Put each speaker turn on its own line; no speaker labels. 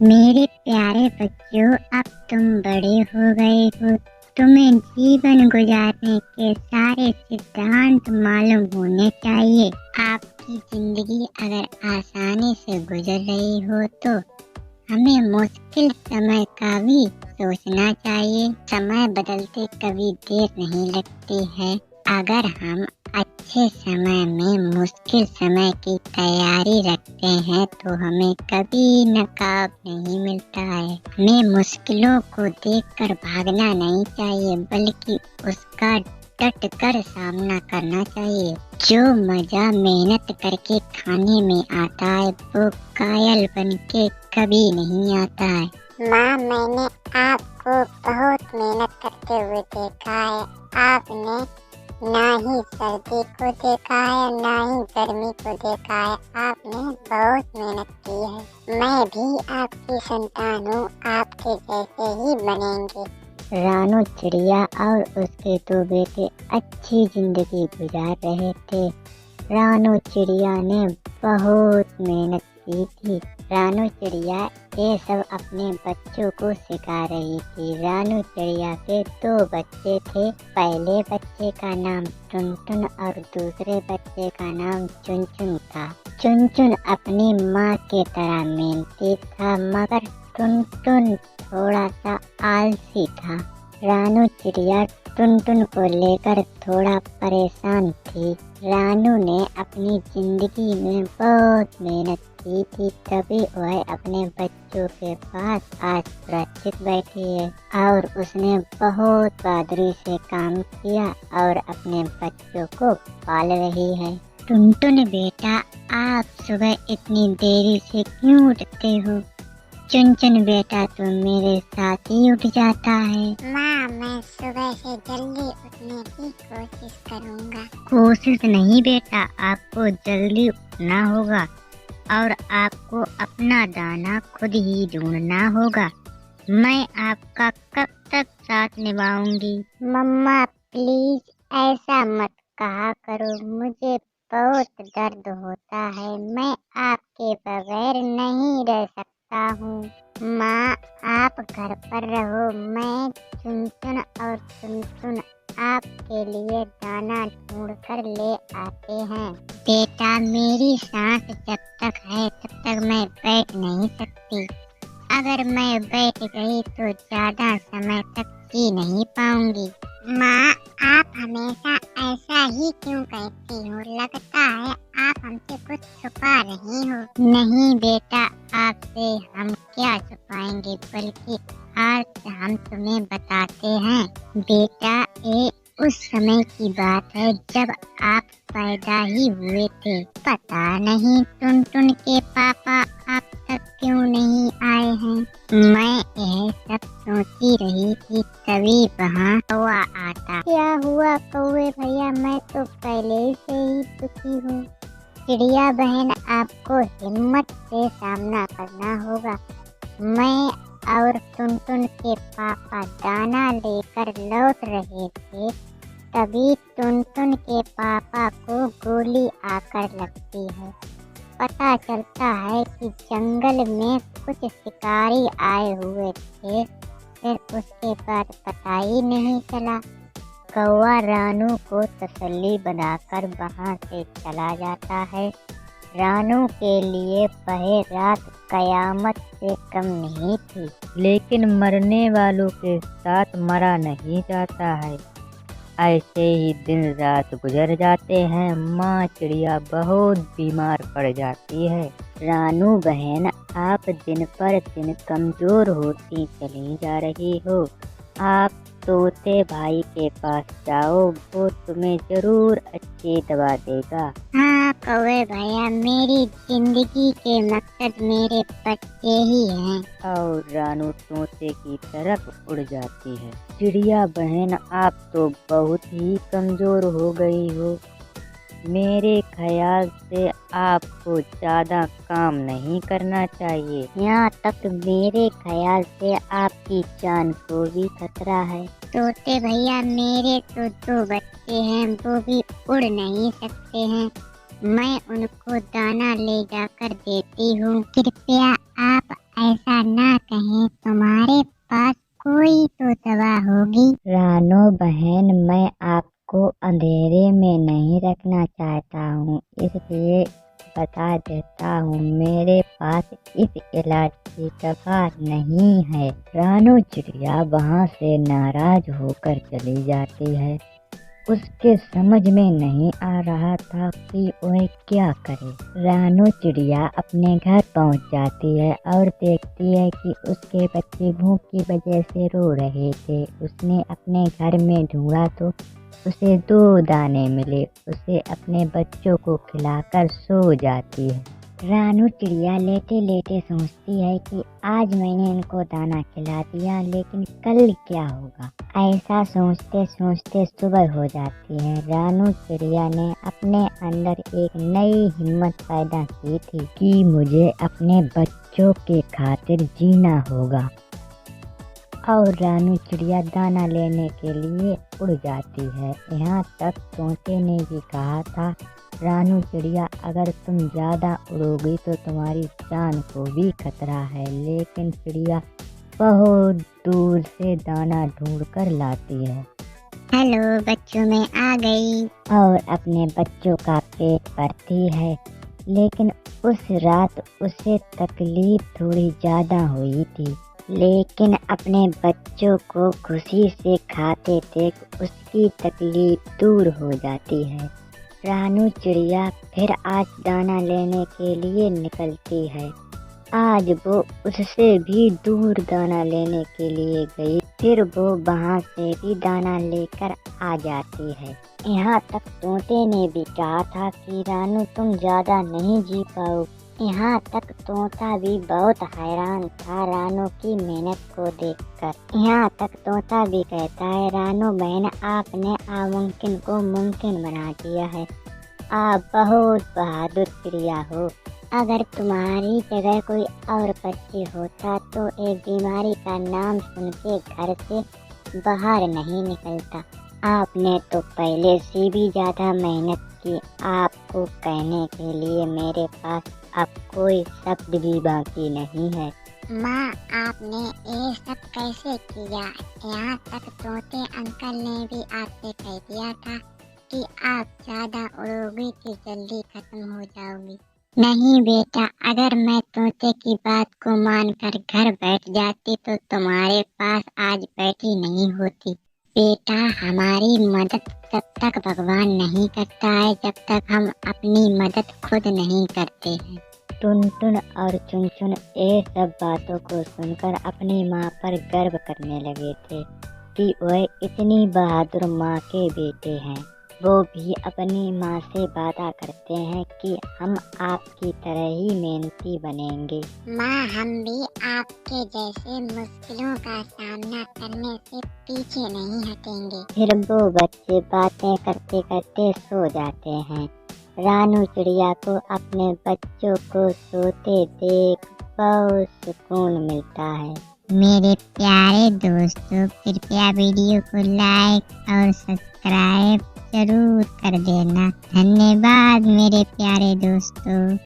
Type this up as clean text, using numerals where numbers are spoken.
मेरे प्यारे बच्चों, अब तुम बड़े हो गए हो। तुम्हें जीवन गुजारने के सारे सिद्धांत मालूम होने चाहिए। आपकी जिंदगी अगर आसानी से गुजर रही हो तो हमें मुश्किल समय का भी सोचना चाहिए। समय बदलते कभी देर नहीं लगती है। अगर हम अच्छे समय में मुश्किल समय की तैयारी रखते हैं तो हमें कभी नकाब नहीं मिलता है। हमें मुश्किलों को देखकर भागना नहीं चाहिए, बल्कि उसका डट कर सामना करना चाहिए। जो मजा मेहनत करके खाने में आता है वो कायल बन के कभी नहीं आता है।
माँ, मैंने आपको बहुत मेहनत करते हुए देखा है। आपने ना ही सर्दी को देखा है ना ही गर्मी को देखा है। आपने बहुत मेहनत की है। मैं भी आपकी संतान हूँ, आपके जैसे ही बनेंगे।
रानू चिड़िया और उसके दो बेटे अच्छी जिंदगी गुजार रहे थे। रानू चिड़िया ने बहुत मेहनत की थी। रानू चिड़िया ये सब अपने बच्चों को सिखा रही थी। रानू चिड़िया के दो बच्चे थे। पहले बच्चे का नाम टुनटुन और दूसरे बच्चे का नाम चुनचुन था। चुनचुन अपनी माँ के तरह मेहनती था, मगर टुनटुन थोड़ा सा आलसी था। रानू चिड़िया टुनटुन को लेकर थोड़ा परेशान थी। रानू ने अपनी जिंदगी में बहुत मेहनत की थी, तभी वह अपने बच्चों के पास आज सुरक्षित बैठी है और उसने बहुत बहादुरी से काम किया और अपने बच्चों को पाल रही है। टुनटुन बेटा, आप सुबह इतनी देरी से क्यों उठते हो? चुनचुन बेटा तो मेरे साथ ही उठ जाता है।
माँ, मैं सुबह से जल्दी उठने की कोशिश करूँगा।
कोशिश नहीं बेटा, आपको जल्दी उठना होगा और आपको अपना दाना खुद ही ढूंढना होगा। मैं आपका कब तक साथ निभाऊंगी?
मम्मा, प्लीज ऐसा मत कहा करो। मुझे बहुत दर्द होता है। मैं आपके बगैर नहीं रह सकता हूँ। माँ, आप घर पर रहो। मैं चुनचुन और टुनटुन आपके लिए दाना ढूंढ कर ले आते हैं।
बेटा, मेरी सांस जब तक है तब तक मैं बैठ नहीं सकती। अगर मैं बैठ गई तो ज्यादा समय तक जी नहीं पाऊंगी।
माँ, आप हमेशा ऐसा ही क्यों कहती हो? लगता है आप हमसे कुछ छुपा रही हो।
नहीं बेटा, आपसे हम क्या छुपाएंगे, बल्कि आज हम तुम्हें बताते हैं। बेटा, ये उस समय की बात है जब आप पैदा ही हुए थे। पता नहीं टुनटुन के पापा आप तक क्यों नहीं आए हैं। मैं यह सब सोचती रही थी, तभी वहाँ कौवा आता।
क्या हुआ कौवे भैया? मैं तो पहले से ही दुखी हूँ।
चिड़िया बहन, आपको हिम्मत से सामना करना होगा। मैं और टुनटुन के पापा दाना लेकर लौट रहे थे, तभी टुनटुन के पापा को गोली आकर लगती है। पता चलता है कि जंगल में कुछ शिकारी आए हुए थे। फिर उसके बाद पता ही नहीं चला। कौवा रानू को तसल्ली बनाकर वहाँ से चला जाता है। रानू के लिए वह रात कयामत से कम नहीं थी।
लेकिन मरने वालों के साथ मरा नहीं जाता है। ऐसे ही दिन रात गुजर जाते हैं। माँ चिड़िया बहुत बीमार पड़ जाती है।
रानू बहन, आप दिन पर दिन कमजोर होती चली जा रही हो। आप तोते भाई के पास जाओ, वो तुम्हें जरूर अच्छी दवा देगा।
हाँ कौवे भैया, मेरी जिंदगी के मकसद मेरे बच्चे ही हैं।
और रानू तोते की तरफ उड़ जाती है। चिड़िया बहन, आप तो बहुत ही कमजोर हो गई हो। मेरे ख्याल से आपको ज्यादा काम नहीं करना चाहिए।
यहाँ तक मेरे ख्याल से आपकी जान को भी खतरा है।
तोते भैया, मेरे तो दो बच्चे हैं, वो भी उड़ नहीं सकते हैं। मैं उनको दाना ले जाकर देती हूँ। कृपया आप ऐसा ना कहें, तुम्हारे पास कोई तो दवा होगी।
रानो बहन, मैं आपको अंधेरे में नहीं रखना चाहता हूँ, इसलिए बता देता हूँ, मेरे पास इस इलाज की दवा नहीं है। रानो चिड़िया वहाँ से नाराज होकर चली जाती है। उसके समझ में नहीं आ रहा था कि वह क्या करे। रानो चिड़िया अपने घर पहुंच जाती है और देखती है कि उसके बच्चे भूख की वजह से रो रहे थे। उसने अपने घर में ढूंढा तो उसे 2 दाने मिले। उसे अपने बच्चों को खिलाकर सो जाती है। रानो चिड़िया लेटे लेटे सोचती है कि आज मैंने इनको दाना खिला दिया, लेकिन कल क्या होगा। ऐसा सोचते सोचते सुबह हो जाती है। रानो चिड़िया ने अपने अंदर एक नई हिम्मत पैदा की थी कि मुझे अपने बच्चों के खातिर जीना होगा। और रानो चिड़िया दाना लेने के लिए उड़ जाती है। यहाँ तक तोते ने भी कहा था, रानो चिड़िया, अगर तुम ज़्यादा उड़ोगी तो तुम्हारी जान को भी खतरा है। लेकिन चिड़िया बहुत दूर से दाना ढूंढ कर लाती है।
हेलो बच्चों, मैं आ गई।
और अपने बच्चों का पेट भरती है। लेकिन उस रात उसे तकलीफ थोड़ी ज़्यादा हुई थी। लेकिन अपने बच्चों को खुशी से खाते देख उसकी तकलीफ दूर हो जाती है। रानो चिड़िया फिर आज दाना लेने के लिए निकलती है। आज वो उससे भी दूर दाना लेने के लिए गई। फिर वो वहाँ से भी दाना लेकर आ जाती है। यहाँ तक तोते ने भी कहा था कि रानो, तुम ज़्यादा नहीं जी पाओ। यहाँ तक तोता भी बहुत हैरान था रानो की मेहनत को देखकर। यहाँ तक तोता भी कहता है, रानो बहन, आपने नामुमकिन को मुमकिन बना दिया है। आप बहुत बहादुर चिड़िया हो। अगर तुम्हारी जगह कोई और पक्षी होता तो एक बीमारी का नाम सुन के घर से बाहर नहीं निकलता। आपने तो पहले से भी ज़्यादा मेहनत की। आपको कहने के लिए मेरे पास अब कोई शब्द भी बाकी नहीं है।
माँ, आपने ये सब कैसे किया? यहाँ तक तोते अंकल ने भी आपसे कह दिया था कि आप ज़्यादा उड़ोगी कि जल्दी खत्म हो जाओगी। नहीं बेटा, अगर मैं तोते की बात को मानकर घर बैठ जाती तो तुम्हारे पास आज बैठी नहीं होती। बेटा, हमारी मदद तब तक भगवान नहीं करता है जब तक हम अपनी मदद खुद नहीं करते हैं।
टुनटुन और चुनचुन ये सब बातों को सुनकर अपनी माँ पर गर्व करने लगे थे कि वह इतनी बहादुर माँ के बेटे हैं। वो भी अपनी माँ से वादा करते हैं कि हम आपकी तरह ही मेहनती बनेंगे।
माँ, हम भी आपके जैसे मुश्किलों का सामना करने से पीछे नहीं हटेंगे।
फिर वो बच्चे बातें करते करते सो जाते हैं। रानो चिड़िया को अपने बच्चों को सोते देख बहुत सुकून मिलता है।
मेरे प्यारे दोस्तों, कृपया वीडियो को लाइक और सब्सक्राइब जरूर कर देना। धन्यवाद मेरे प्यारे दोस्तों।